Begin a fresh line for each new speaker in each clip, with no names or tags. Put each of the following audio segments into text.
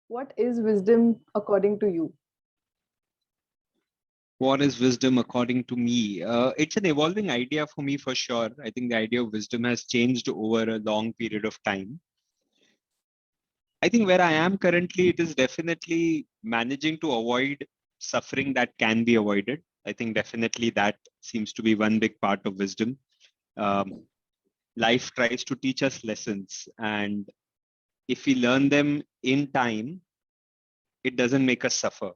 What is wisdom according to you?
What is wisdom according to me? It's an evolving idea for me for sure. I think the idea of wisdom has changed over a long period of time. I think where I am currently, it is definitely managing to avoid suffering that can be avoided. I think definitely that seems to be one big part of wisdom. Um, Life tries to teach us lessons, and if we learn them in time, it doesn't make us suffer.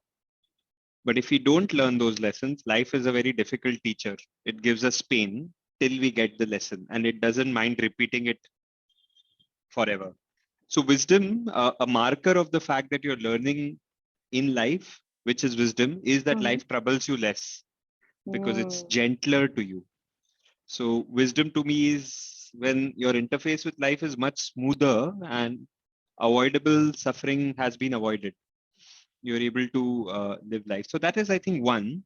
But if we don't learn those lessons, life is a very difficult teacher. It gives us pain till we get the lesson, and it doesn't mind repeating it forever. So, wisdom, a marker of the fact that you're learning in life, which is wisdom, is that
Mm-hmm.
life troubles you less because it's
Mm.
gentler to you. So, wisdom to me is when your interface with life is much smoother and avoidable suffering has been avoided. You're able to live life. So, that is, I think, one.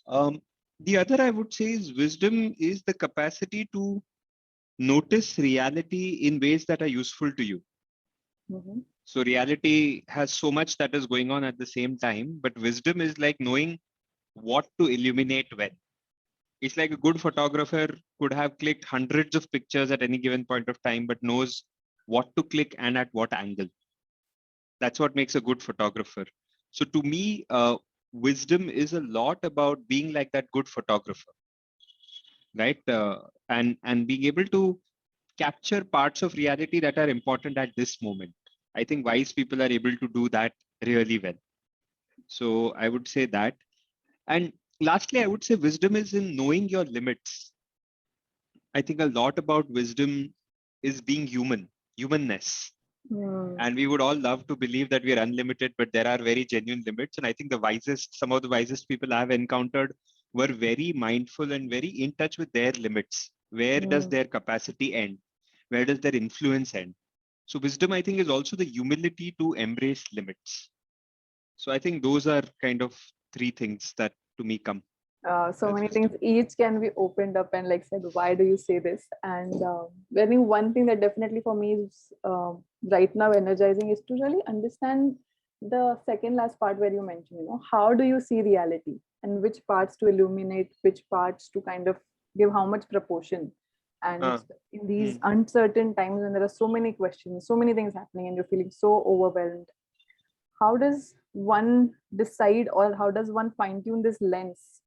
Um, the other I would say is wisdom is the capacity to notice reality in ways that are useful to you.
Mm-hmm.
So reality has so much that is going on at the same time, but wisdom is like knowing what to illuminate when. It's like a good photographer could have clicked hundreds of pictures at any given point of time, but knows what to click and at what angle. That's what makes a good photographer. So to me, wisdom is a lot about being like that good photographer, right? And being able to capture parts of reality that are important at this moment. I think wise people are able to do that really well. So I would say that. And lastly, I would say wisdom is in knowing your limits. I think a lot about wisdom is being human, humanness.
Mm.
And we would all love to believe that we are unlimited, but there are very genuine limits. And I think the wisest, some of the wisest people I've encountered were very mindful and very in touch with their limits. Where does
Mm.
their capacity end? Where does their influence end? So wisdom, I think, is also the humility to embrace limits. So I think those are kind of three things that to me come
So
as
many things
wisdom.
each can be opened up and like said, why do you say this? And I think one thing that definitely for me is right now energizing is to really understand the second last part where you mentioned, how do you see reality and which parts to illuminate, which parts to kind of give how much proportion. And
Uh,
in these
mm,
uncertain times when there are so many questions, so many things happening, and you're feeling so overwhelmed, how does one decide or how does one fine tune this lens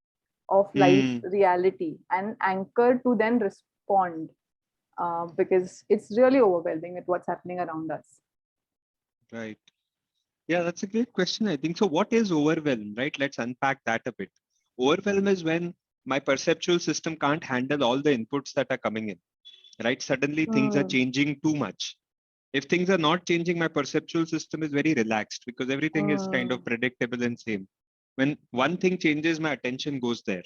of life
mm,
reality and anchor to then respond, because it's really overwhelming with what's happening around us.
right. Yeah, that's a great question, I think. So what is overwhelm, right? Let's unpack that a bit. Overwhelm is when my perceptual system can't handle all the inputs that are coming in, right? Suddenly things are
Hmm.
changing too much. If things are not changing, my perceptual system is very relaxed because everything is kind of
Hmm.
predictable and same. When one thing changes, my attention goes there.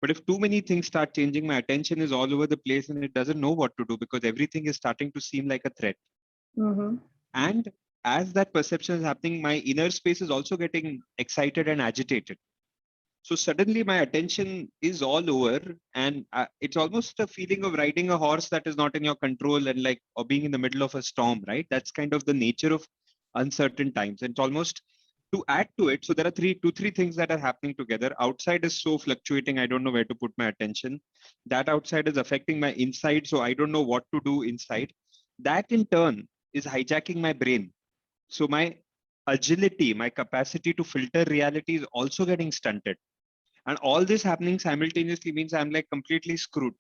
But if too many things start changing, my attention is all over the place and it doesn't know what to do because everything is starting to seem like a threat.
Mm-hmm.
And as that perception is happening, my inner space is also getting excited and agitated. So suddenly my attention is all over, and it's almost a feeling of riding a horse that is not in your control and like, or being in the middle of a storm, right? That's kind of the nature of uncertain times. And it's almost to add to it. So there are three things that are happening together. Outside is so fluctuating. I don't know where to put my attention. That outside is affecting my inside. So I don't know what to do inside. That in turn is hijacking my brain. So my agility, my capacity to filter reality is also getting stunted. And all this happening simultaneously means I'm like completely screwed.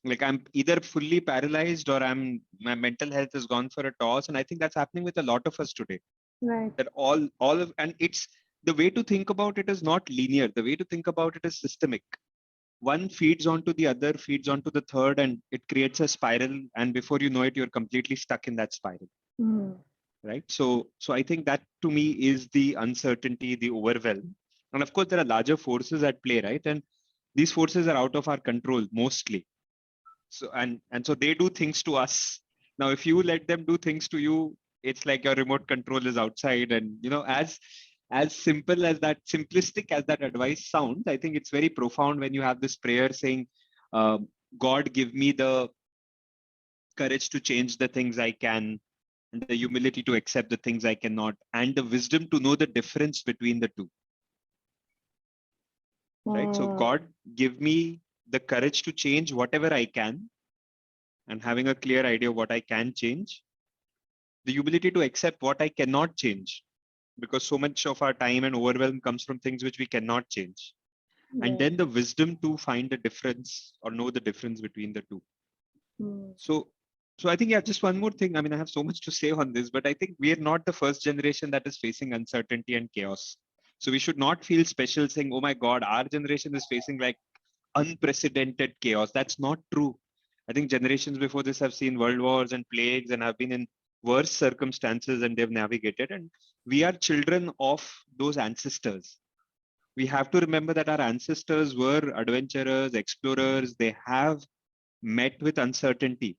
Like I'm either fully paralyzed or my mental health has gone for a toss. And I think that's happening with a lot of us today.
Right.
That all of and it's the way to think about it is not linear. The way to think about it is systemic. One feeds onto the other, feeds onto the third, and it creates a spiral. And before you know it, you're completely stuck in that spiral.
Mm.
Right. So I think that to me is the uncertainty, the overwhelm. And of course, there are larger forces at play, right? And these forces are out of our control mostly. So and so they do things to us. Now, if you let them do things to you, it's like your remote control is outside. And as simple as that, simplistic as that advice sounds, I think it's very profound when you have this prayer saying, God, give me the courage to change the things I can, and the humility to accept the things I cannot, and the wisdom to know the difference between the two. Right? So God, give me the courage to change whatever I can, and having a clear idea of what I can change, the humility to accept what I cannot change, because so much of our time and overwhelm comes from things which we cannot change. And then the wisdom to find the difference or know the difference between the two. So I think, yeah, just one more thing. I mean, I have so much to say on this, but I think we are not the first generation that is facing uncertainty and chaos. So we should not feel special saying, oh my God, our generation is facing like unprecedented chaos. That's not true. I think generations before this have seen world wars and plagues and have been in worse circumstances, and they've navigated. And we are children of those ancestors. We have to remember that our ancestors were adventurers, explorers. They have met with uncertainty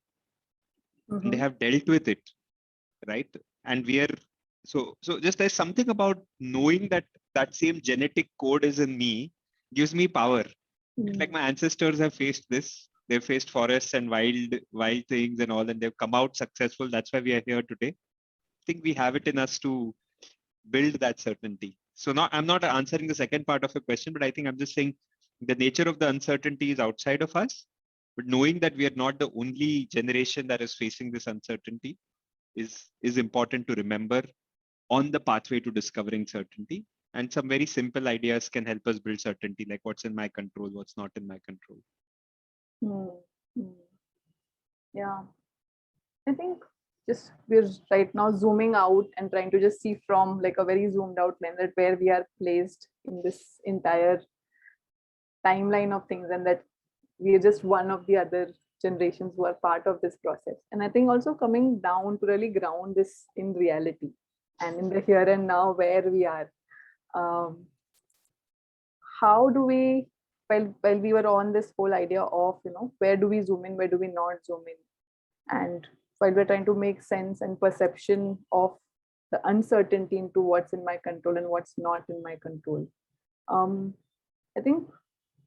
and they have dealt with it, right? And we are so just there's something about knowing that that same genetic code is in me gives me power. Like my ancestors have faced this. They've faced forests and wild things and all, and they've come out successful. That's why we are here today. I think we have it in us to build that certainty. So now I'm not answering the second part of your question, but I think I'm just saying the nature of the uncertainty is outside of us. But knowing that we are not the only generation that is facing this uncertainty is important to remember on the pathway to discovering certainty. And some very simple ideas can help us build certainty, like what's in my control, what's not in my control.
Yeah, I think just we're right now zooming out and trying to just see from like a very zoomed out lens that where we are placed in this entire timeline of things, and that we are just one of the other generations who are part of this process. And I think also coming down to really ground this in reality and in the here and now where we are. How do we, while we were on this whole idea of, where do we zoom in, where do we not zoom in? And while we're trying to make sense and perception of the uncertainty into what's in my control and what's not in my control. I think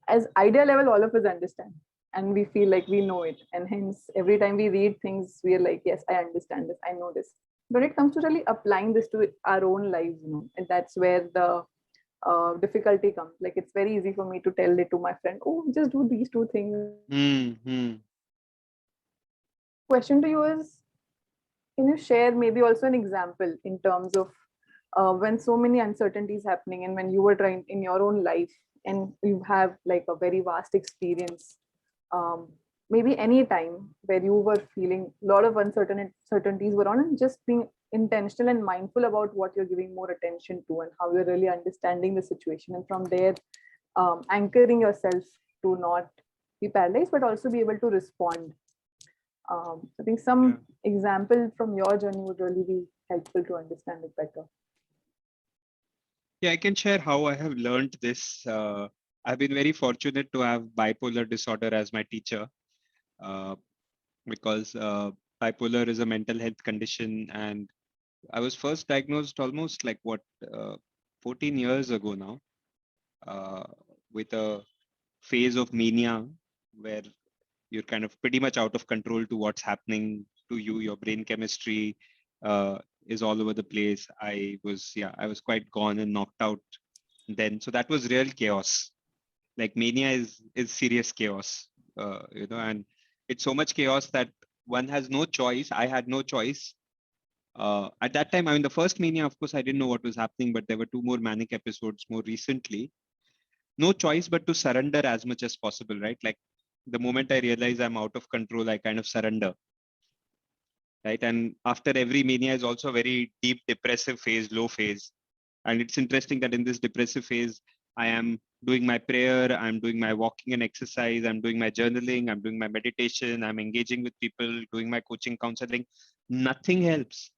as idea level, all of us understand and we feel like we know it. And hence, every time we read things, we are like, yes, I understand this, I know this. But it comes to really applying this to our own lives, and that's where the difficulty comes. Like, it's very easy for me to tell it to my friend, oh, just do these two things. Question to you is, can you share maybe also an example in terms of when so many uncertainties happening and when you were trying in your own life and you have like a very vast experience, maybe any time where you were feeling a lot of uncertainties were on, and just being intentional and mindful about what you're giving more attention to and how you're really understanding the situation, and from there anchoring yourself to not be paralyzed but also be able to respond. I think some example from your journey would really be helpful to understand it better.
Yeah, I can share how I have learned this. I've been very fortunate to have bipolar disorder as my teacher, because bipolar is a mental health condition, and I was first diagnosed almost like 14 years ago now, with a phase of mania where you're kind of pretty much out of control to what's happening to you. Your brain chemistry is all over the place. I was quite gone and knocked out then. So that was real chaos. Like mania is serious chaos, and it's so much chaos that one has no choice. I had no choice. At that time, I mean, the first mania, of course, I didn't know what was happening, but there were 2 more manic episodes more recently. No choice but to surrender as much as possible, right? Like the moment I realize I'm out of control, I kind of surrender, right? And after every mania is also a very deep depressive phase, low phase. And it's interesting that in this depressive phase, I am doing my prayer, I'm doing my walking and exercise, I'm doing my journaling, I'm doing my meditation, I'm engaging with people, doing my coaching, counseling. Nothing helps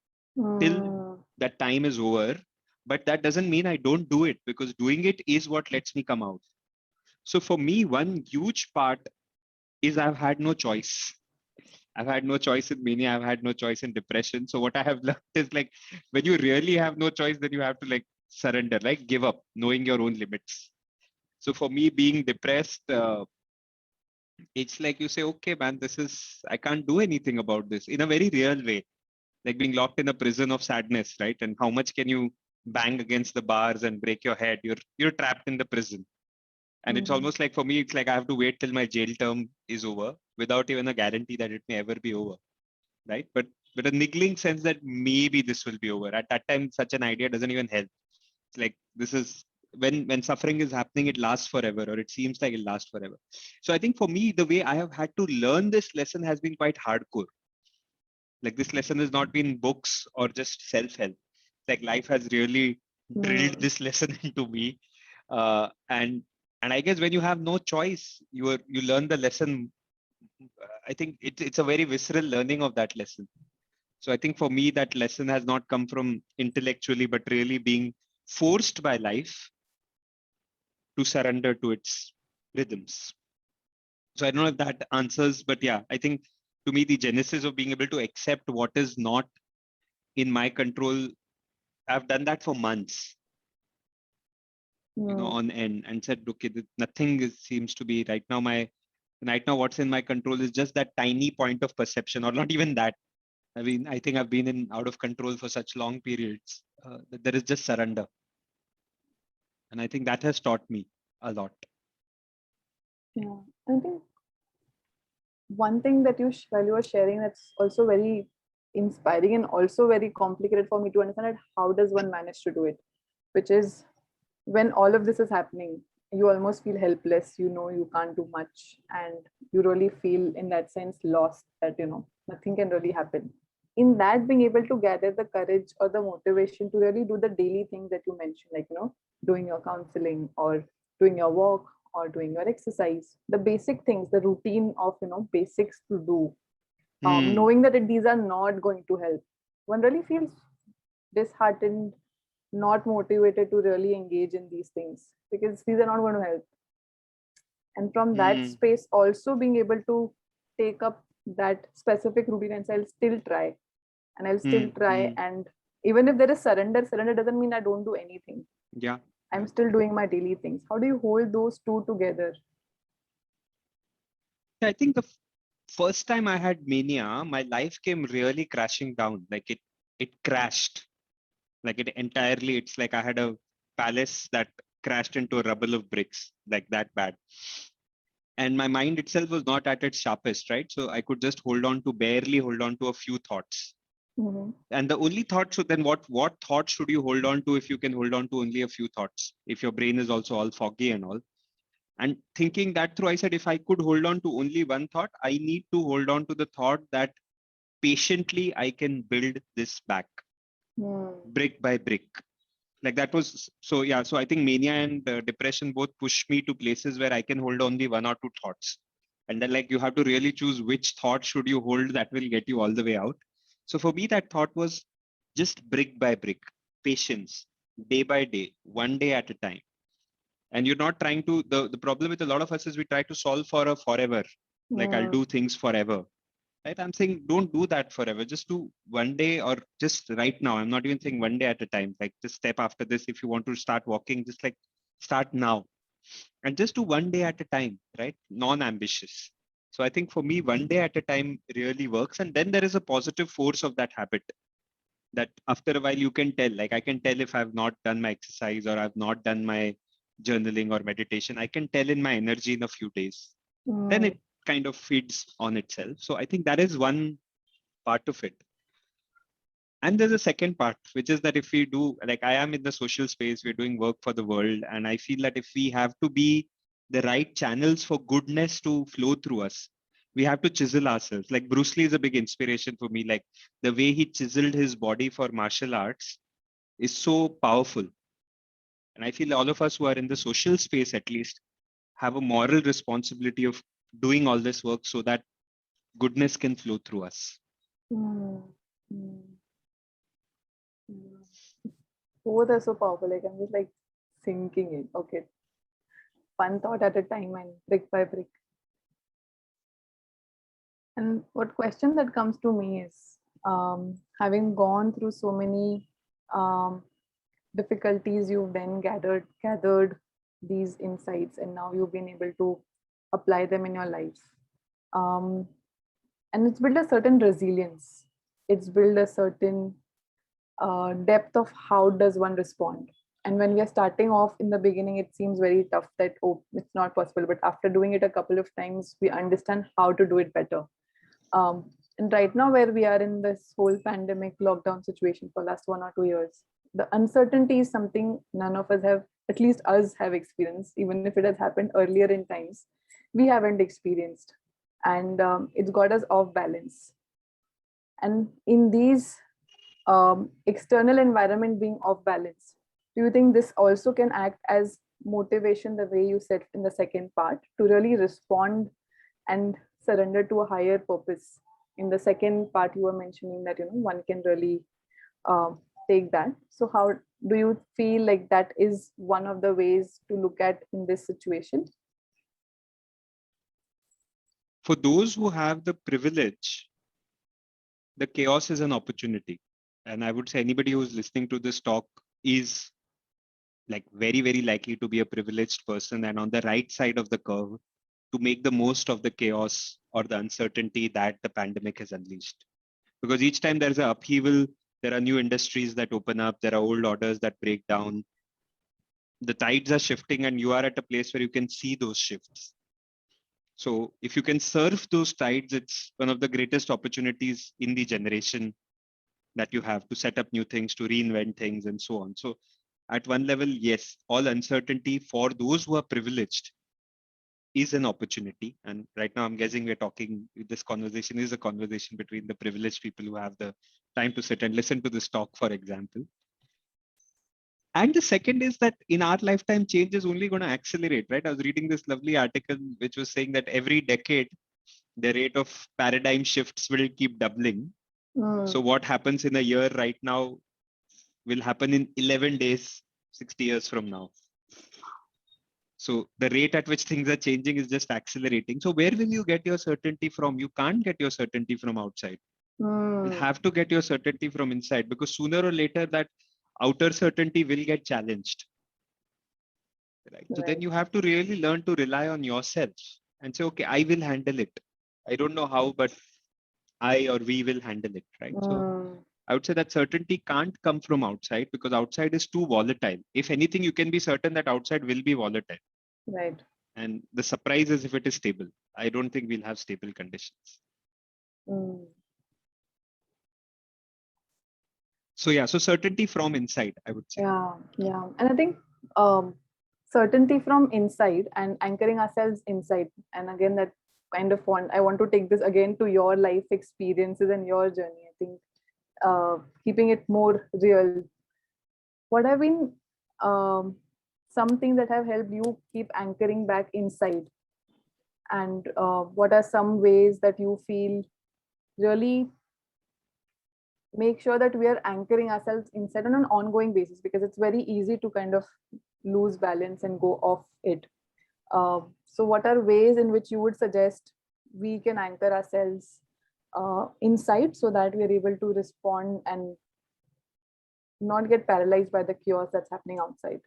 till that time is over. But that doesn't mean I don't do it, because doing it is what lets me come out. So for me, one huge part is I've had no choice. I've had no choice in mania. I've had no choice in depression. So what I have learned is, like, when you really have no choice, then you have to like surrender, like give up, knowing your own limits. So for me, being depressed, it's like you say, okay, man, I can't do anything about this in a very real way. like being locked in a prison of sadness, right? And how much can you bang against the bars and break your head? You're trapped in the prison. And it's
Mm.
almost like, for me, it's like I have to wait till my jail term is over without even a guarantee that it may ever be over, right? But a niggling sense that maybe this will be over. At that time, such an idea doesn't even help. It's like, this is when suffering is happening, it lasts forever, or it seems like it lasts forever. So I think for me, the way I have had to learn this lesson has been quite hardcore. Like, this lesson has not been books or just self-help. Like, life has really drilled
Mm.
this lesson into me. And I guess when you have no choice, you learn the lesson. I think it's a very visceral learning of that lesson. So I think for me, that lesson has not come from intellectually, but really being forced by life to surrender to its rhythms. So I don't know if that answers, but yeah, I think to me, the genesis of being able to accept what is not in my control, I've done that for months,
Mm.
on end, and said, okay, nothing seems to be right now. Right now, what's in my control is just that tiny point of perception, or not even that. I mean, I think I've been in out of control for such long periods that there is just surrender. And I think that has taught me a lot.
Yeah, I think one thing that while you were sharing, that's also very inspiring and also very complicated for me to understand, that how does one manage to do it, which is when all of this is happening, you almost feel helpless, you can't do much, and you really feel in that sense lost, that nothing can really happen. In that, being able to gather the courage or the motivation to really do the daily things that you mentioned, like doing your counseling, or doing your walk, or doing your exercise, the basic things, the routine of basics to do,
Hmm.
knowing that these are not going to help, one really feels disheartened, not motivated to really engage in these things, because these are not going to help. And from that
Hmm.
space, also being able to take up that specific routine and say, I'll still try, and I'll
Hmm.
still try.
Hmm.
And even if there is surrender doesn't mean I don't do anything.
Yeah.
I'm
Yeah.
still doing my daily things. How do you hold those two together?
I think the first time I had mania, my life came really crashing down. Like, it crashed. Like, it entirely, it's like I had a palace that crashed into a rubble of bricks, like that bad. And my mind itself was not at its sharpest, right? So I could just barely hold on to a few thoughts.
Mm-hmm.
And the only thought, so then what thought should you hold on to if you can hold on to only a few thoughts, if your brain is also all foggy and all? And thinking that through, I said, if I could hold on to only one thought, I need to hold on to the thought that patiently I can build this back,
Mm.
brick by brick. Like, that was, so yeah, so I think mania and depression both push me to places where I can hold only one or two thoughts. And then, like, you have to really choose which thought should you hold that will get you all the way out. So for me, that thought was just brick by brick, patience, day by day, one day at a time. And you're not trying to, the problem with a lot of us is we try to solve for a forever. Like, I'll
Mm.
do things forever, right? I'm saying, don't do that forever. Just do one day, or just right now. I'm not even saying one day at a time. Like, just step after this. If you want to start walking, just like start now, and just do one day at a time, right? Non-ambitious. So I think for me, one day at a time really works. And then there is a positive force of that habit, that after a while you can tell. Like, I can tell if I've not done my exercise or I've not done my journaling or meditation. I can tell in my energy in a few days. Then
Mm.
it kind of feeds on itself. So I think that is one part of it. And there's a second part, which is that if we do, like, I am in the social space, we're doing work for the world. And I feel that if we have to be the right channels for goodness to flow through us, we have to chisel ourselves. Like, Bruce Lee is a big inspiration for me. Like, the way he chiseled his body for martial arts is so powerful. And I feel all of us who are in the social space, at least, have a moral responsibility of doing all this work so that goodness can flow through us.
Mm. Mm. Mm. Both are so powerful. Like, I'm just like sinking in. Okay, one thought at a time and brick by brick. And what question that comes to me is, having gone through so many um, difficulties, you've then gathered these insights, and now you've been able to apply them in your life. Um, and it's built a certain resilience. it's built a certain depth of how does one respond. And when we are starting off in the beginning, it seems very tough that, oh, it's not possible. But after doing it a couple of times, we understand how to do it better. And right now, where we are in this whole pandemic lockdown situation for last 1 or 2 years, the uncertainty is something none of us have, at least us, have experienced. Even if it has happened earlier in times, we haven't experienced, and it's got us off balance. And in these external environment being off balance, do you think this also can act as motivation, the way you said in the second part, to really respond and surrender to a higher purpose? In the second part, you were mentioning that one can really uh, take that. So how do you feel like that is one of the ways to look at in this situation?
For those who have the privilege, the chaos is an opportunity. And I would say anybody who's listening to this talk is like very, very likely to be a privileged person and on the right side of the curve to make the most of the chaos or the uncertainty that the pandemic has unleashed. Because each time there's an upheaval, there are new industries that open up, there are old orders that break down. The tides are shifting, and you are at a place where you can see those shifts. So if you can surf those tides, it's one of the greatest opportunities in the generation that you have to set up new things, to reinvent things, and so on. So at one level, yes, all uncertainty for those who are privileged is an opportunity. And right now, I'm guessing we're talking, this conversation is a conversation between the privileged people who have the time to sit and listen to this talk, for example. And the second is that in our lifetime, change is only going to accelerate, right? I was reading this lovely article which was saying that every decade, the rate of paradigm shifts will keep doubling. So what happens in a year right now will happen in 11 days, 60 years from now. So the rate at which things are changing is just accelerating. So where will you get your certainty from? You can't get your certainty from outside. You'll have to get your certainty from inside, because sooner or later that outer certainty will get challenged. Right? So then you have to really learn to rely on yourself and say, okay, I will handle it. I don't know how, but I or we will handle it, right? So I would say that certainty can't come from outside, because outside is too volatile. If anything, you can be certain that outside will be volatile.
Right.
And the surprise is if it is stable. I don't think we'll have stable conditions. So yeah, so certainty from inside, I would say.
Yeah. And I think certainty from inside and anchoring ourselves inside. And again, that kind of I want to take this again to your life experiences and your journey. I think keeping it more real. What have been some things that have helped you keep anchoring back inside? And what are some ways that you feel really make sure that we are anchoring ourselves inside on an ongoing basis? Because it's very easy to kind of lose balance and go off it. So what are ways in which you would suggest we can anchor ourselves inside so that we are able to respond and not get paralyzed by the chaos that's happening outside?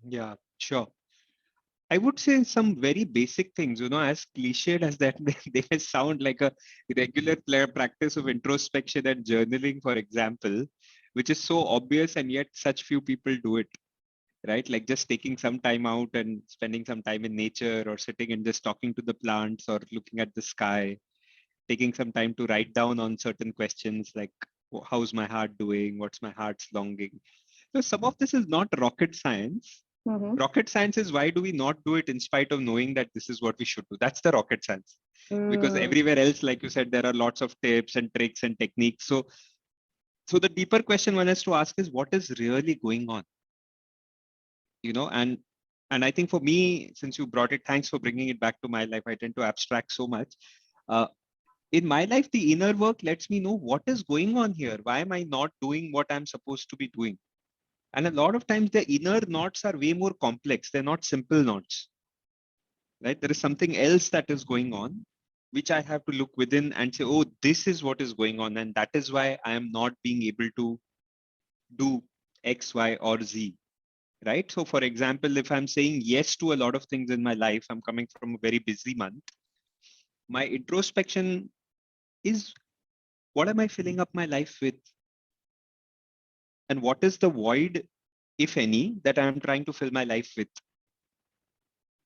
Yeah, sure. I would say some very basic things, as cliched as that they may sound, like a regular practice of introspection and journaling, for example, which is so obvious and yet such few people do it, right? Like just taking some time out and spending some time in nature, or sitting and just talking to the plants or looking at the sky, taking some time to write down on certain questions like, how's my heart doing? What's my heart's longing? So some of this is not rocket science. Rocket science is, why do we not do it in spite of knowing that this is what we should do? That's the rocket science. Because everywhere else, like you said, there are lots of tips and tricks and techniques. So the deeper question one has to ask is, what is really going on? And I think for me, since you brought it, thanks for bringing it back to my life. I tend to abstract so much. In my life, the inner work lets me know what is going on here. Why am I not doing what I'm supposed to be doing? And a lot of times the inner knots are way more complex. They're not simple knots, right? There is something else that is going on, which I have to look within and say, oh, this is what is going on. And that is why I am not being able to do X, Y, or Z, right? So for example, if I'm saying yes to a lot of things in my life, I'm coming from a very busy month, my introspection is what am I filling up my life with? And what is the void, if any, that I'm trying to fill my life with?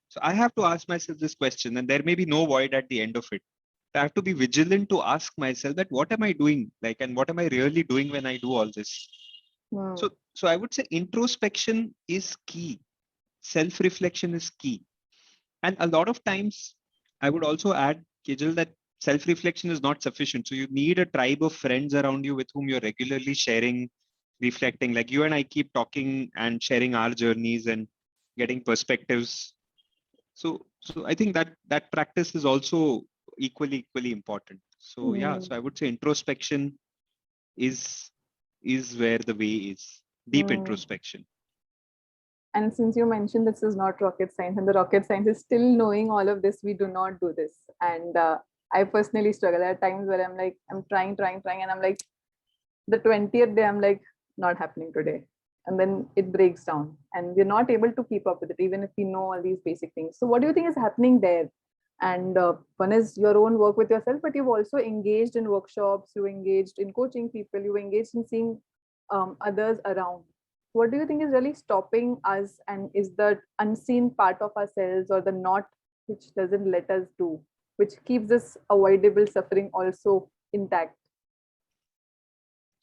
So I have to ask myself this question, and there may be no void at the end of it. I have to be vigilant to ask myself that what am I doing? Like, and what am I really doing when I do all this?
Hmm.
So I would say introspection is key. Self-reflection is key. And a lot of times I would also add, Kejal, that self-reflection is not sufficient. So you need a tribe of friends around you with whom you're regularly sharing, reflecting. Like you and I keep talking and sharing our journeys and getting perspectives. So I think that practice is also equally important. So yeah,
Hmm.
so I would say introspection is where the way is. Deep
Hmm.
introspection.
And since you mentioned this is not rocket science, and the rocket science is still knowing all of this, we do not do this. And I personally struggle. There are times where I'm like, I'm trying, and I'm like, the 20th day, I'm like, not happening today. And then it breaks down, and we're not able to keep up with it, even if we know all these basic things. So, what do you think is happening there? And one is your own work with yourself, but you've also engaged in workshops, you engaged in coaching people, you engaged in seeing others around. What do you think is really stopping us, and is the unseen part of ourselves or the knot which doesn't let us do, which keeps this avoidable suffering also intact?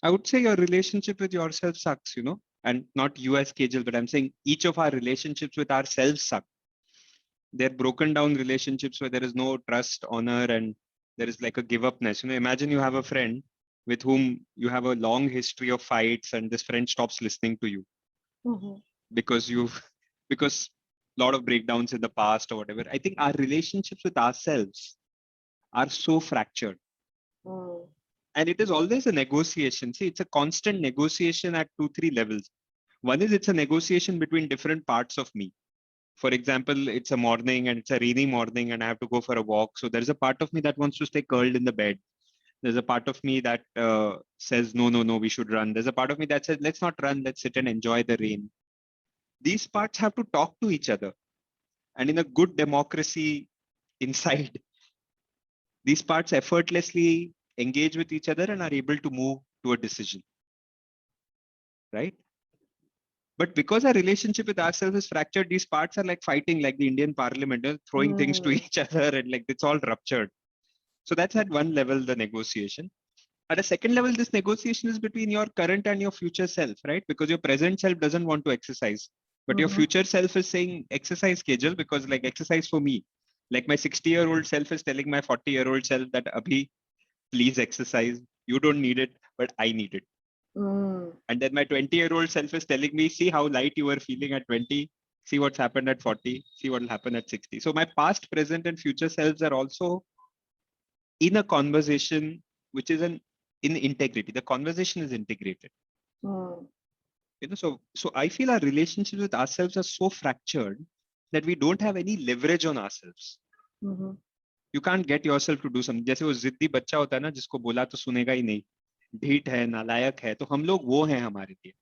I would say your relationship with yourself sucks, and not you as Kejal, but I'm saying each of our relationships with ourselves suck. They're broken down relationships where there is no trust, honor, and there is like a give upness. Imagine you have a friend with whom you have a long history of fights, and this friend stops listening to you
Mhm.
because you've because a lot of breakdowns in the past or whatever. I think our relationships with ourselves are so fractured.
Mm.
And it is always a negotiation. See, it's a constant negotiation at 2, 3 levels. One is it's a negotiation between different parts of me. For example, it's a morning and it's a rainy morning and I have to go for a walk. So there's a part of me that wants to stay curled in the bed. There's a part of me that says, no, no, no, we should run. There's a part of me that says, let's not run, let's sit and enjoy the rain. These parts have to talk to each other. And in a good democracy inside, these parts effortlessly engage with each other and are able to move to a decision, right? But because our relationship with ourselves is fractured, these parts are like fighting, like the Indian parliament, throwing things to
Mm.
each other, and like it's all ruptured. So that's at one level, the negotiation. At a second level, this negotiation is between your current and your future self, right? Because your present self doesn't want to exercise, but your
Mhm.
future self is saying exercise schedule because like exercise for me. Like my 60-year-old self is telling my 40-year-old self that Abhi, please exercise. You don't need it, but I need it.
Mm.
And then my 20-year-old self is telling me, see how light you were feeling at 20, see what's happened at 40, see what will happen at 60. So my past, present, and future selves are also in a conversation, which is in integrity. The conversation is integrated.
Mm.
So I feel our relationships with ourselves are so fractured that we don't have any leverage on ourselves.
Mhm.
You can't get yourself to do something. जैसे वो जिद्दी बच्चा होता है ना जिसको बोला तो सुनेगा ही नहीं, ढीठ है, नालायक है, तो हम लोग वो हैं हमारे लिए.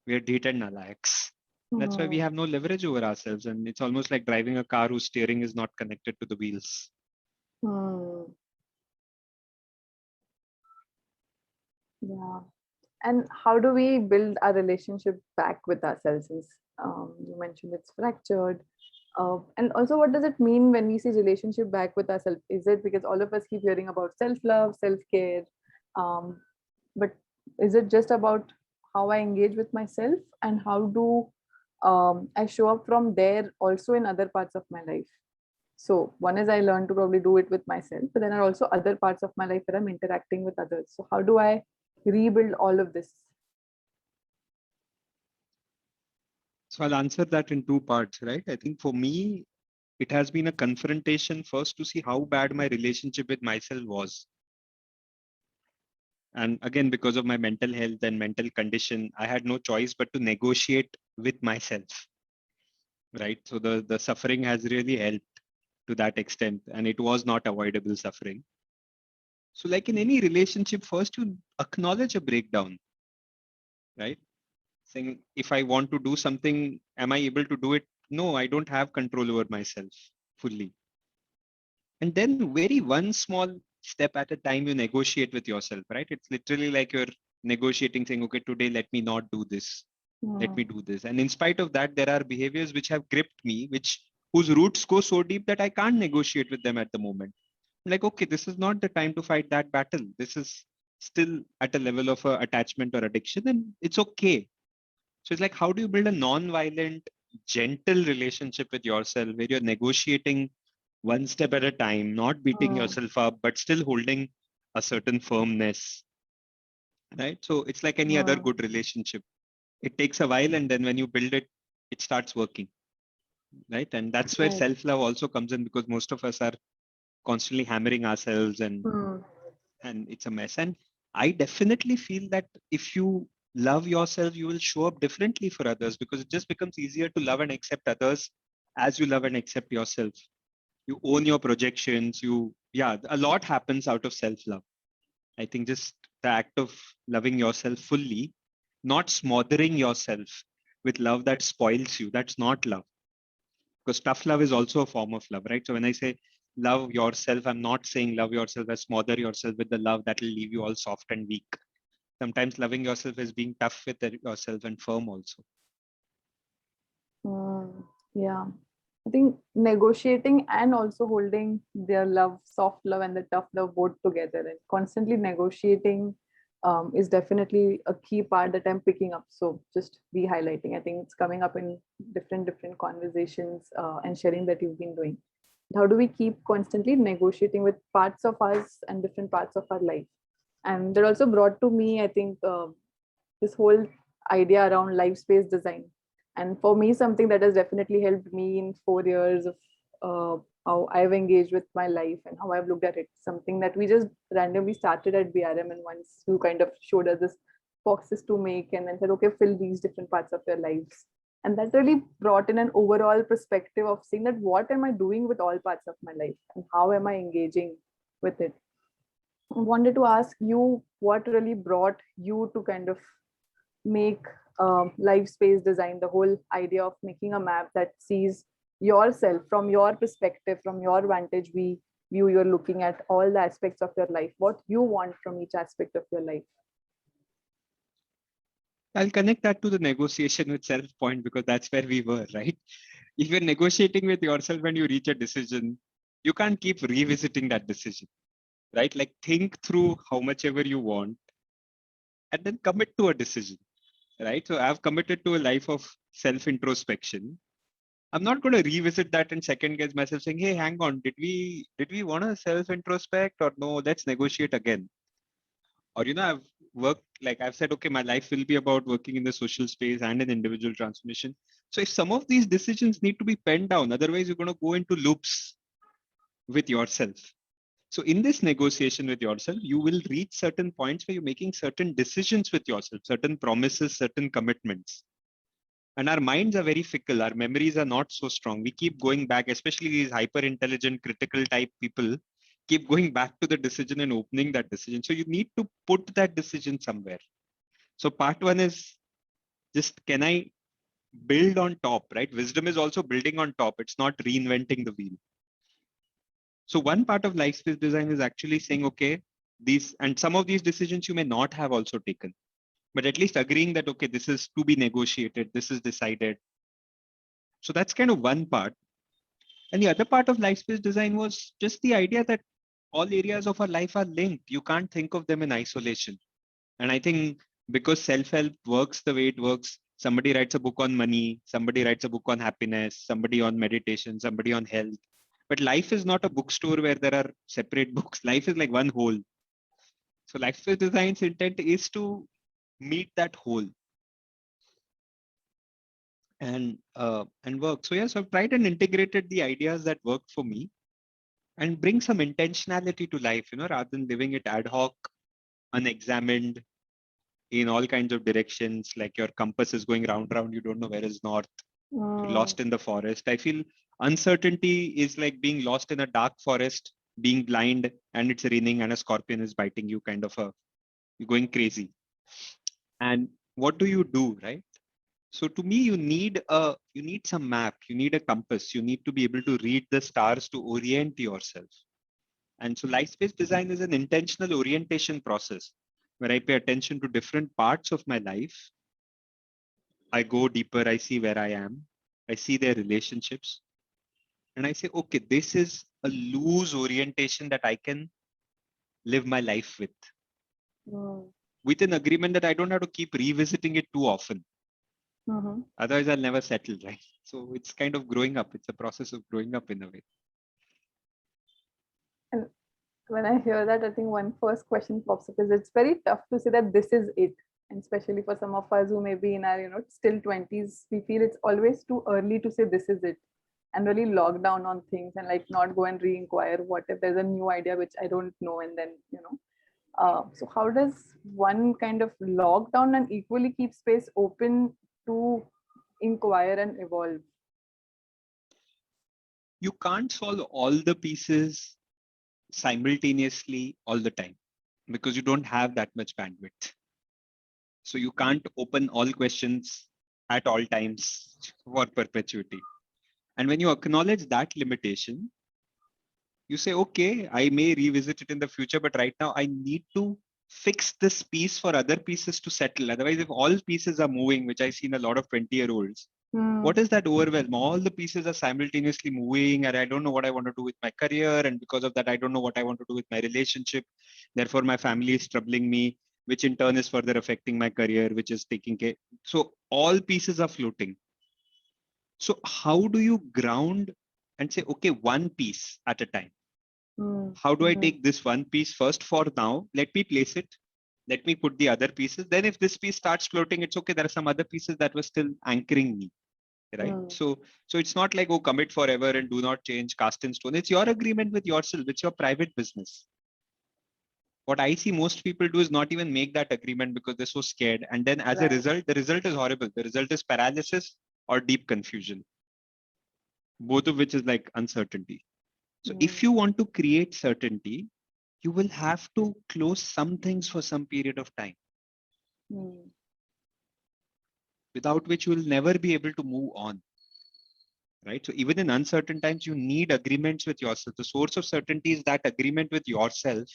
We are ढीठ and nalayaks. That's why we
Mm.
have no leverage over ourselves, and it's almost like driving a car whose steering is not connected to the wheels.
Mm. Yeah. And how do we build our relationship back with ourselves? Since you mentioned it's fractured. And also, what does it mean when we see relationship back with ourselves? Is it because all of us keep hearing about self-love, self-care? Um, but is it just about how I engage with myself, and how do I show up from there also in other parts of my life? So one is I learned to probably do it with myself, but then are also other parts of my life where I'm interacting with others. So how do I rebuild all of this?
So I'll answer that in 2 parts, right? I think for me, it has been a confrontation first to see how bad my relationship with myself was. And again, because of my mental health and mental condition, I had no choice but to negotiate with myself, right? So the suffering has really helped to that extent, and it was not avoidable suffering. So like in any relationship, first you acknowledge a breakdown, right? Saying, if I want to do something, am I able to do it? No, I don't have control over myself fully. And then very one small step at a time you negotiate with yourself, right? It's literally like you're negotiating, saying, okay, today let me not do this, let me do this. And in spite of that, there are behaviors which have gripped me, which whose roots go so deep that I can't negotiate with them at the moment. Like, okay, this is not the time to fight that battle. This is still at a level of attachment or addiction, and it's okay. So it's like, how do you build a non-violent, gentle relationship with yourself where you're negotiating one step at a time, not beating yourself up, but still holding a certain firmness, right? So it's like any other good relationship. It takes a while, and then when you build it, it starts working, right? And that's where
Right.
self-love also comes in, because most of us are constantly hammering ourselves, and it's a mess. And I definitely feel that if you love yourself, you will show up differently for others, because it just becomes easier to love and accept others as you love and accept yourself. You own your projections. A lot happens out of self-love. I think just the act of loving yourself fully, not smothering yourself with love that spoils you. That's not love, because tough love is also a form of love, right? So when I say love yourself, I'm not saying love yourself as smother yourself with the love that will leave you all soft and weak. Sometimes loving yourself is being tough with yourself and firm also.
Yeah. I think negotiating and also holding their love, soft love, and the tough love both together, and constantly negotiating is definitely a key part that I'm picking up. So just be highlighting. I think it's coming up in different conversations and sharing that you've been doing. How do we keep constantly negotiating with parts of us and different parts of our life? And that also brought to me, I think, this whole idea around life space design. And for me, something that has definitely helped me in 4 years of how I've engaged with my life and how I've looked at it. Something that we just randomly started at BRM, and once you kind of showed us this boxes to make and then said, okay, fill these different parts of your lives. And that really brought in an overall perspective of seeing that what am I doing with all parts of my life and how am I engaging with it. I wanted to ask you what really brought you to kind of make life space design, the whole idea of making a map that sees yourself from your perspective, from your vantage view. You're looking at all the aspects of your life, what you want from each aspect of your life.
I'll connect that to the negotiation with self point, because that's where we were, right? If you're negotiating with yourself and you reach a decision, you can't keep revisiting that decision, right? Like, think through how much ever you want and then commit to a decision, right? So I've committed to a life of self introspection. I'm not going to revisit that and second guess myself saying, hey, hang on, did we want to self introspect, or no, let's negotiate again. Or, I've worked, like I've said, okay, my life will be about working in the social space and in individual transformation. So if some of these decisions need to be penned down, otherwise you're going to go into loops with yourself. So in this negotiation with yourself, you will reach certain points where you're making certain decisions with yourself, certain promises, certain commitments. And our minds are very fickle. Our memories are not so strong. We keep going back, especially these hyper intelligent, critical type people keep going back to the decision and opening that decision. So you need to put that decision somewhere. So part one is just, can I build on top, right? Wisdom is also building on top. It's not reinventing the wheel. So one part of life space design is actually saying, okay, some of these decisions you may not have also taken, but at least agreeing that, okay, this is to be negotiated, this is decided. So that's kind of one part. And the other part of life space design was just the idea that all areas of our life are linked. You can't think of them in isolation. And I think because self-help works the way it works, somebody writes a book on money, somebody writes a book on happiness, somebody on meditation, somebody on health. But life is not a bookstore where there are separate books. Life is like one whole. So life space design's intent is to meet that whole and work. So yes, I've tried and integrated the ideas that work for me and bring some intentionality to life, rather than living it ad hoc, unexamined in all kinds of directions. Like your compass is going round, you don't know where is north, you're lost in the forest. I feel uncertainty is like being lost in a dark forest, being blind, and it's raining and a scorpion is biting you, you're going crazy. And what do, right? So to me, you need some map, you need a compass, you need to be able to read the stars to orient yourself. And so life space design is an intentional orientation process where I pay attention to different parts of my life. I go deeper, I see where I am, I see their relationships, and I say, okay, this is a loose orientation that I can live my life with an agreement that I don't have to keep revisiting it too often.
Mm-hmm.
Otherwise, I'll never settle, right? So it's kind of growing up. It's a process of growing up in a way.
And when I hear that, I think one first question pops up is it's very tough to say that this is it. And especially for some of us who may be in our, still 20s, we feel it's always too early to say this is it and really log down on things and like not go and re-inquire what if there's a new idea which I don't know, and then so how does one kind of log down and equally keep space open to inquire and evolve?
You can't solve all the pieces simultaneously all the time because you don't have that much bandwidth. So you can't open all questions at all times for perpetuity. And when you acknowledge that limitation, you say, okay, I may revisit it in the future, but right now I need to fix this piece for other pieces to settle. Otherwise, if all pieces are moving, which I've seen a lot of 20-year-olds, what is that overwhelm? All the pieces are simultaneously moving, and I don't know what I want to do with my career. And because of that, I don't know what I want to do with my relationship. Therefore, my family is troubling me, which in turn is further affecting my career, which is taking care. So all pieces are floating. So how do you ground and say, okay, one piece at a time? How do I take this one piece first for now? Let me place it. Let me put the other pieces. Then if this piece starts floating, it's okay. There are some other pieces that were still anchoring me. Right. So it's not like, oh, commit forever and do not change, cast in stone. It's your agreement with yourself. It's your private business. What I see most people do is not even make that agreement because they're so scared. And then as a result, the result is horrible. The result is paralysis or deep confusion, both of which is like uncertainty. So if you want to create certainty, you will have to close some things for some period of time, without which you will never be able to move on. Right? So even in uncertain times, you need agreements with yourself. The source of certainty is that agreement with yourself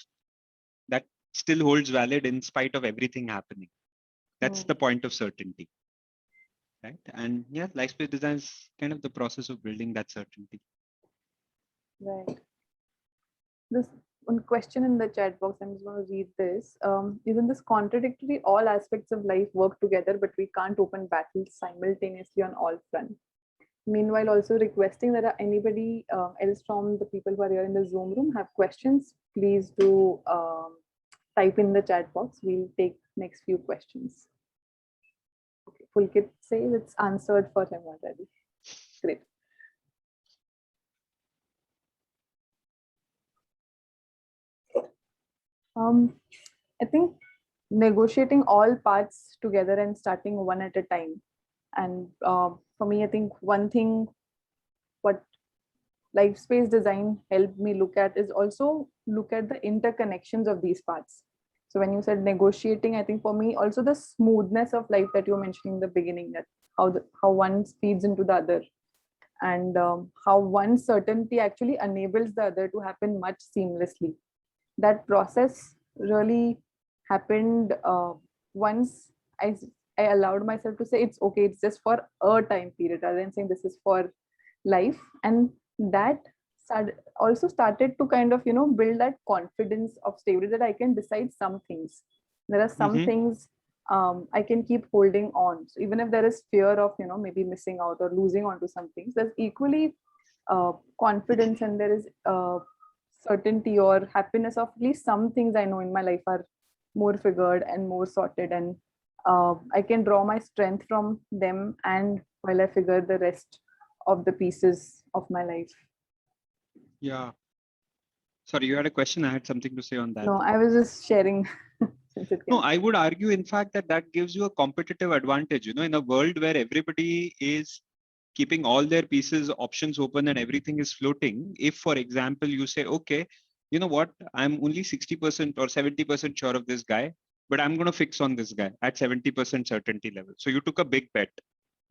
that still holds valid in spite of everything happening. That's the point of certainty. Right? And yeah, life space design is kind of the process of building that certainty.
Right. This one question in the chat box, I'm just going to read this. Isn't this contradictory? All aspects of life work together, but we can't open battles simultaneously on all fronts. Meanwhile, also requesting that anybody else from the people who are here in the Zoom room have questions, please do type in the chat box. We'll take next few questions. Okay, Pulkit says it's answered for him already. Great. I think negotiating all parts together and starting one at a time. And for me, I think one thing what life space design helped me look at is also look at the interconnections of these parts. So when you said negotiating, I think for me also the smoothness of life that you were mentioning in the beginning, that how one feeds into the other, and how one certainty actually enables the other to happen much seamlessly. That process really happened once I allowed myself to say it's okay, it's just for a time period rather than saying this is for life. And that also started to kind of build that confidence of stability that I can decide some things. There are some things I can keep holding on. So even if there is fear of maybe missing out or losing onto some things, there's equally confidence, and there is certainty or happiness of at least some things I know in my life are more figured and more sorted, and I can draw my strength from them, and while I figure the rest of the pieces of my life.
Yeah. Sorry, you had a question. I had something to say on that.
No, I was just sharing.
No, I would argue, in fact, that gives you a competitive advantage. In a world where everybody is keeping all their pieces, options open, and everything is floating. If, for example, you say, okay, you know what, I'm only 60% or 70% sure of this guy, but I'm going to fix on this guy at 70% certainty level. So you took a big bet.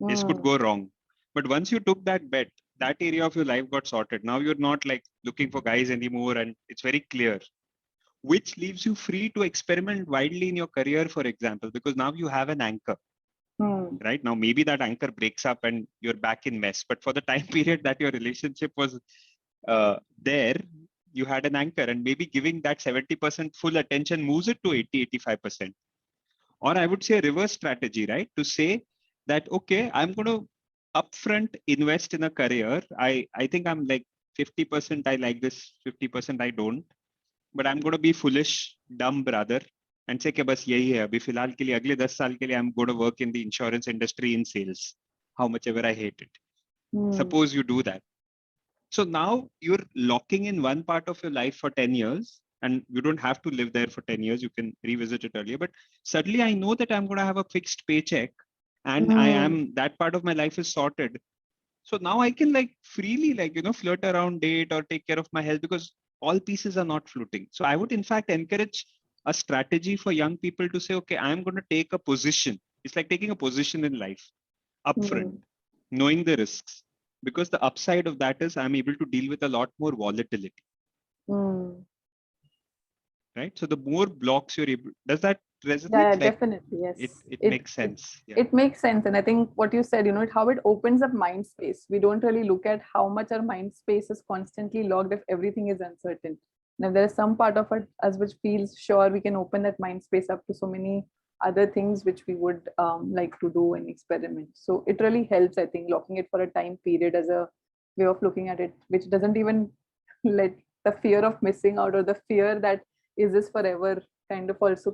This could go wrong. But once you took that bet, that area of your life got sorted. Now you're not like looking for guys anymore, and it's very clear, which leaves you free to experiment widely in your career, for example, because now you have an anchor. Right now, maybe that anchor breaks up and you're back in mess. But for the time period that your relationship was there, you had an anchor, and maybe giving that 70% full attention moves it to 80-85%. Or I would say a reverse strategy, right? To say that, okay, I'm going to upfront invest in a career. I think I'm like 50% I like this, 50% I don't. But I'm going to be foolish, dumb brother and say कि बस यही है अभी फिलहाल के लिए अगले 10 साल के लिए I'm going to work in the insurance industry in sales, how much ever I hate it. Suppose you do that. So now you're locking in one part of your life for 10 years, and you don't have to live there for 10 years. You can revisit it earlier, but suddenly I know that I'm going to have a fixed paycheck and I am, that part of my life is sorted. So now I can like freely like, flirt around, date or take care of my health, because all pieces are not floating. So I would in fact encourage a strategy for young people to say, okay, I'm going to take a position. It's like taking a position in life upfront, knowing the risks, because the upside of that is I'm able to deal with a lot more volatility. Right. So the more blocks you're able, does that resonate?
Yeah,
like,
definitely. Yes.
It makes sense.
It makes sense. And I think what you said, how it opens up mind space. We don't really look at how much our mind space is constantly logged if everything is uncertain. Now there is some part of it as which feels sure we can open that mind space up to so many other things which we would like to do and experiment. So it really helps, I think, locking it for a time period as a way of looking at it, which doesn't even let the fear of missing out or the fear that is this forever kind of also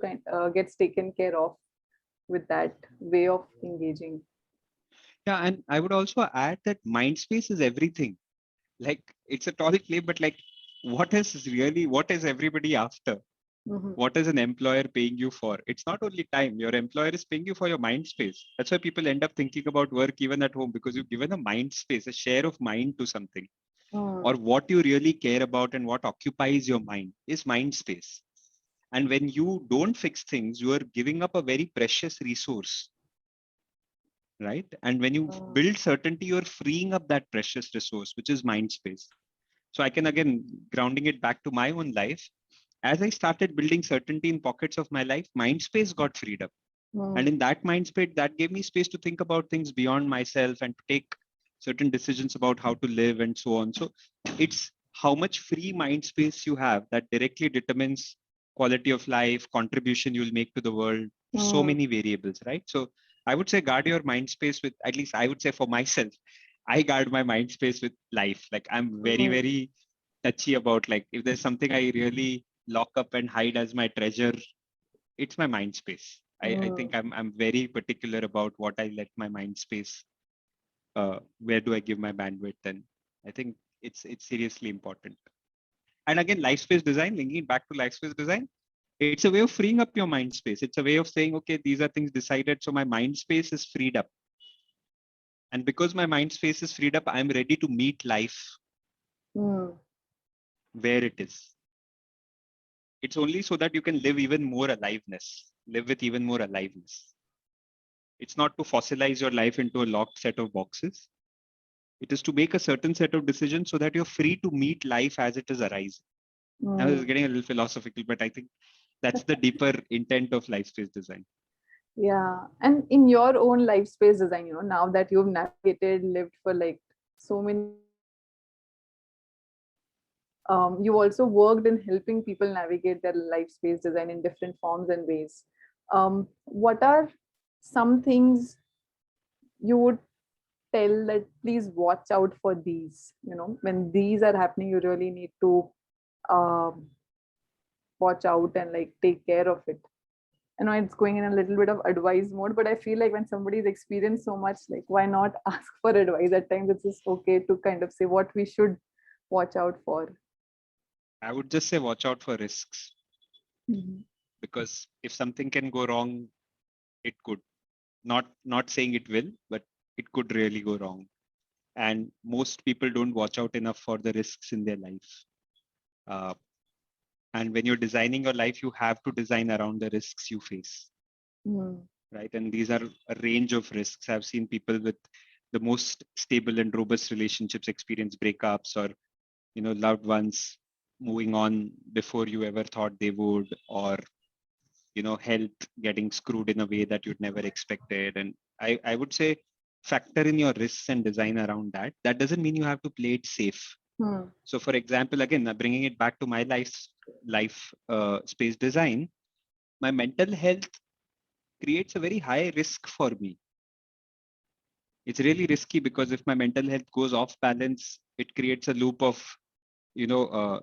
gets taken care of with that way of engaging.
Yeah, and I would also add that mind space is everything. Like it's a tall claim, but like what is everybody after? What is an employer paying you for? It's not only time. Your employer is paying you for your mind space. That's why people end up thinking about work even at home, because you've given a mind space, a share of mind to something. Or what you really care about and what occupies your mind is mind space. And when you don't fix things, you are giving up a very precious resource. Right. And when you build certainty, you're freeing up that precious resource, which is mind space. So I can, again, grounding it back to my own life, as I started building certainty in pockets of my life, mind space got freed up. And in that mind space, that gave me space to think about things beyond myself and to take certain decisions about how to live and so on. So it's how much free mind space you have that directly determines quality of life, contribution you'll make to the world, so many variables, right? So I would say guard your mind space with, at least I would say for myself, I guard my mind space with life. Like I'm very, very touchy about, like, if there's something I really lock up and hide as my treasure, it's my mind space. I think I'm very particular about what I let my mind space. Where do I give my bandwidth? And I think it's seriously important. And again, life space design, linking it back to life space design, it's a way of freeing up your mind space. It's a way of saying, okay, these are things decided, so my mind space is freed up. And because my mind space is freed up, I'm ready to meet life where it is. It's only so that you can live even more aliveness, live with even more aliveness. It's not to fossilize your life into a locked set of boxes. It is to make a certain set of decisions so that you're free to meet life as it is arising. I was getting a little philosophical, but I think that's the deeper intent of life space design.
Yeah. And in your own life space design, now that you've navigated, lived for like so many, you also worked in helping people navigate their life space design in different forms and ways. What are some things you would tell that please watch out for these? When these are happening, you really need to um, watch out and like take care of it. I know it's going in a little bit of advice mode, but I feel like when somebody's experienced so much, like why not ask for advice? At times it's just okay to kind of say what we should watch out for.
I would just say watch out for risks. Because if something can go wrong, it could. Not saying it will, but it could really go wrong. And most people don't watch out enough for the risks in their life. And when you're designing your life, you have to design around the risks you face. Right. And these are a range of risks. I've seen people with the most stable and robust relationships experience breakups, or loved ones moving on before you ever thought they would, or health getting screwed in a way that you'd never expected. And I would say factor in your risks and design around that. That doesn't mean you have to play it safe. So for example, again, bringing it back to my life space design, my mental health creates a very high risk for me. It's really risky because if my mental health goes off balance, it creates a loop of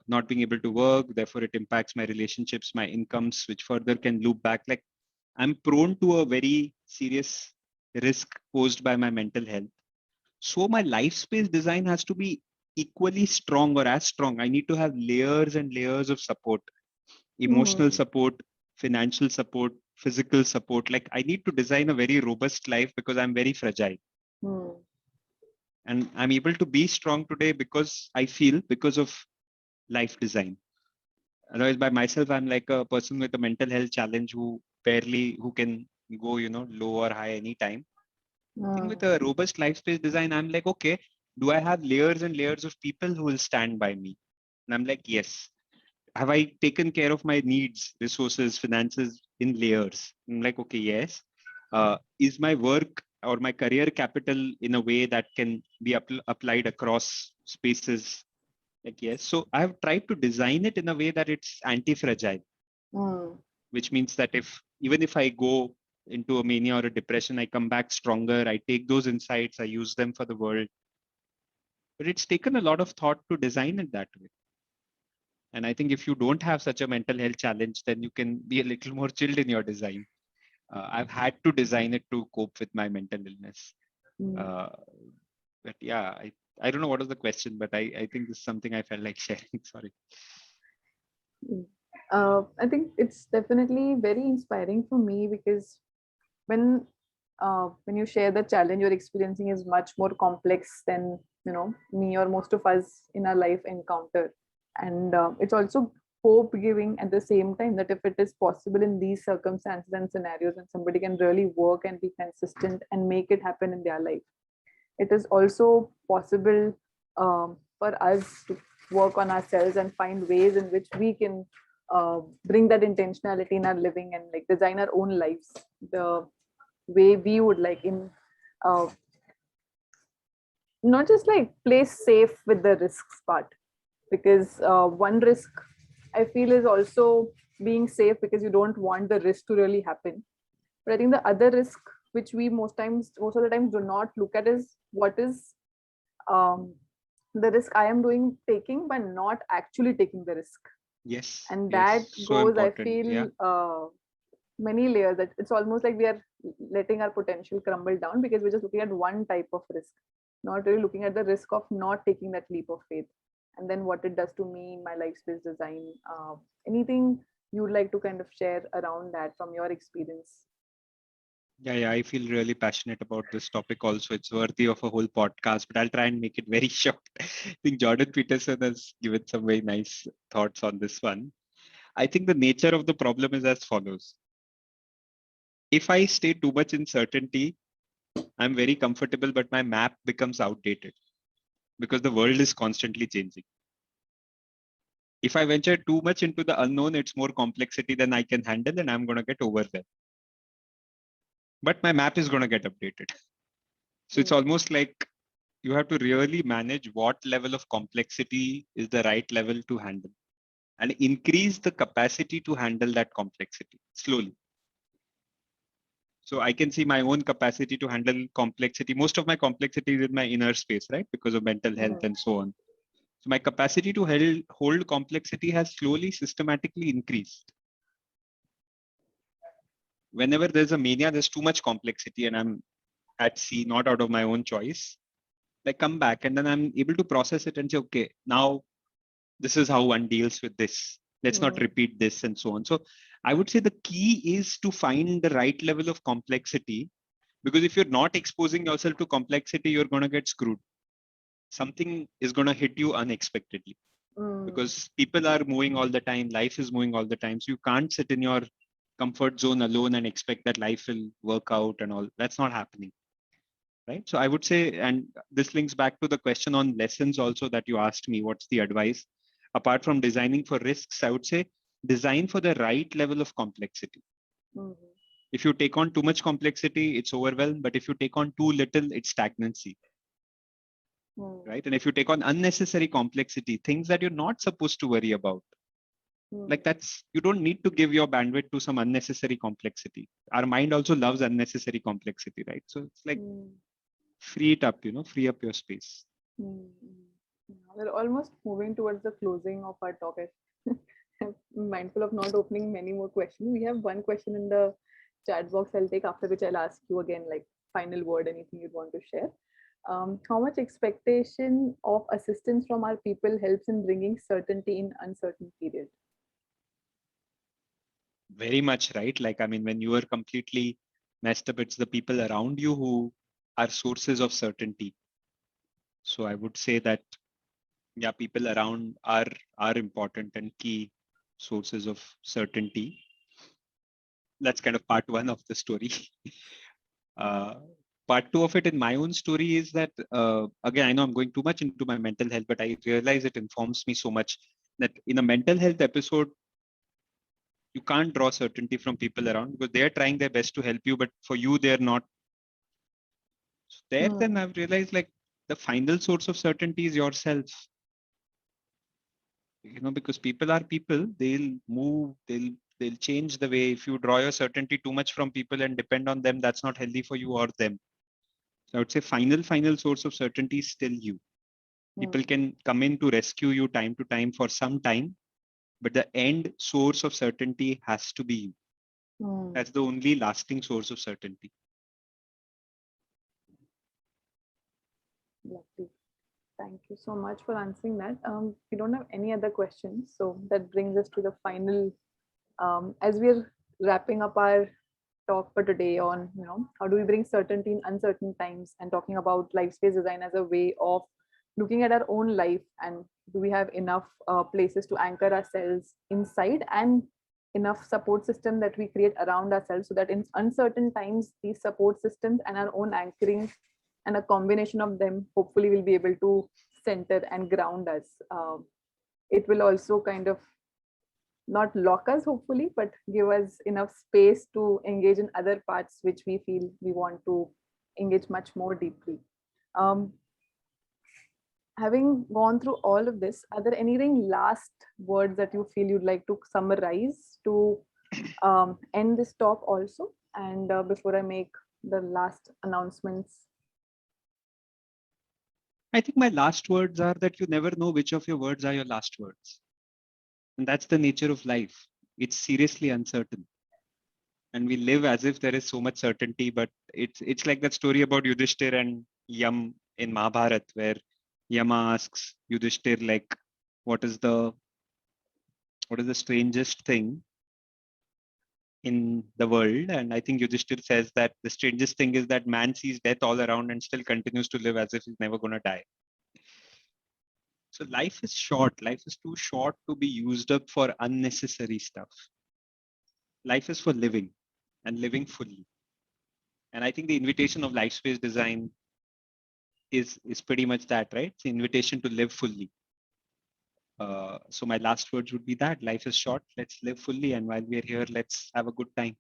not being able to work. Therefore, it impacts my relationships, my incomes, which further can loop back. Like, I'm prone to a very serious risk posed by my mental health. So my life space design has to be equally strong or as strong. I need to have layers and layers of support, emotional support, financial support, physical support. Like, I need to design a very robust life because I'm very fragile. And I'm able to be strong today because of life design. Otherwise, by myself, I'm like a person with a mental health challenge who can go, low or high anytime. I think with a robust life space design, I'm like, okay, do I have layers and layers of people who will stand by me? And I'm like, yes. Have I taken care of my needs, resources, finances in layers? I'm like, okay, yes. Is my work or my career capital in a way that can be applied across spaces? Like, yes. So I've tried to design it in a way that it's anti-fragile, which means that even if I go into a mania or a depression, I come back stronger. I take those insights, I use them for the world. But it's taken a lot of thought to design it that way. And I think if you don't have such a mental health challenge, then you can be a little more chilled in your design. I've had to design it to cope with my mental illness. But yeah, I don't know what was the question, but I think this is something I felt like sharing. Sorry.
I think it's definitely very inspiring for me because when you share the challenge you're experiencing is much more complex than me or most of us in our life encounter, and it's also hope giving at the same time that if it is possible in these circumstances and scenarios and somebody can really work and be consistent and make it happen in their life, it is also possible for us to work on ourselves and find ways in which we can bring that intentionality in our living and like design our own lives the way we would like in uh, not just like play safe with the risks part, because one risk I feel is also being safe because you don't want the risk to really happen. But I think the other risk which we most of the times do not look at is what is um, the risk I am taking by not actually taking the risk.
Yes.
And
yes,
that
so
goes, I
important.
feel,
Yeah.
many layers, that it's almost like we are letting our potential crumble down because we're just looking at one type of risk, not really looking at the risk of not taking that leap of faith, and then what it does to me in my life space design. Anything you'd like to kind of share around that from your experience?
Yeah, I feel really passionate about this topic also. It's worthy of a whole podcast, but I'll try and make it very short. I think Jordan Peterson has given some very nice thoughts on this one. I think the nature of the problem is as follows. If I stay too much in certainty, I'm very comfortable, but my map becomes outdated because the world is constantly changing. If I venture too much into the unknown, it's more complexity than I can handle, and I'm going to get overwhelmed. But my map is going to get updated. So it's almost like you have to really manage what level of complexity is the right level to handle and increase the capacity to handle that complexity slowly. So I can see my own capacity to handle complexity. Most of my complexity is in my inner space, right? Because of mental health and so on. So my capacity to hold complexity has slowly, systematically increased. Whenever there's a mania, there's too much complexity and I'm at sea, not out of my own choice. I come back and then I'm able to process it and say, okay, now this is how one deals with this. Let's not repeat this and so on. So I would say the key is to find the right level of complexity, because if you're not exposing yourself to complexity, you're going to get screwed. Something is going to hit you unexpectedly because people are moving all the time. Life is moving all the time. So you can't sit in your comfort zone alone and expect that life will work out and all. That's not happening. right? So I would say, and this links back to the question on lessons also that you asked me, what's the advice? Apart from designing for risks, I would say design for the right level of complexity.
Mhm.
If you take on too much complexity, it's overwhelmed. But if you take on too little, it's stagnancy, right? And if you take on unnecessary complexity, things that you're not supposed to worry about, like that's, you don't need to give your bandwidth to some unnecessary complexity. Our mind also loves unnecessary complexity, right? So it's like free it up, free up your space.
Yeah, we're almost moving towards the closing of our talk. I'm mindful of not opening many more questions. We have one question in the chat box I'll take, after which I'll ask you again, like final word, anything you'd want to share. How much expectation of assistance from our people helps in bringing certainty in uncertain period?
Very much, right? Like, I mean, when you are completely messed up, it's the people around you who are sources of certainty. So I would say that, yeah, people around are important and key sources of certainty. That's kind of part one of the story. Part two of it in my own story is that, again, I know I'm going too much into my mental health, but I realize it informs me so much that in a mental health episode, you can't draw certainty from people around because they're trying their best to help you, but for you, they're not. So there, then I've realized like the final source of certainty is yourself. Because people are people, they'll move, they'll change the way. If you draw your certainty too much from people and depend on them, that's not healthy for you or them. So I would say final source of certainty is still you. People can come in to rescue you time to time for some time, but the end source of certainty has to be you. That's the only lasting source of certainty.
Lovely. Thank you so much for answering that. We don't have any other questions, so that brings us to the final. As we're wrapping up our talk for today on, how do we bring certainty in uncertain times, and talking about life space design as a way of looking at our own life, and do we have enough places to anchor ourselves inside, and enough support system that we create around ourselves, so that in uncertain times these support systems and our own anchoring and a combination of them hopefully will be able to center and ground us. It will also kind of not lock us hopefully, but give us enough space to engage in other parts which we feel we want to engage much more deeply. um, Having gone through all of this, are there anything last words that you feel you'd like to summarize to end this talk also, and before I make the last announcements?
I think my last words are that you never know which of your words are your last words. And that's the nature of life. It's seriously uncertain. And we live as if there is so much certainty, but it's like that story about Yudhishthir and Yam in Mahabharat, where Yama asks Yudhishthir, like, what is the strangest thing in the world? And I think Yudhishthir says that the strangest thing is that man sees death all around and still continues to live as if he's never going to die. So life is short. Life is too short to be used up for unnecessary stuff. Life is for living and living fully. And I think the invitation of life space design is pretty much that, right? It's an invitation to live fully. So my last words would be that life is short. Let's live fully. And while we're here, let's have a good time.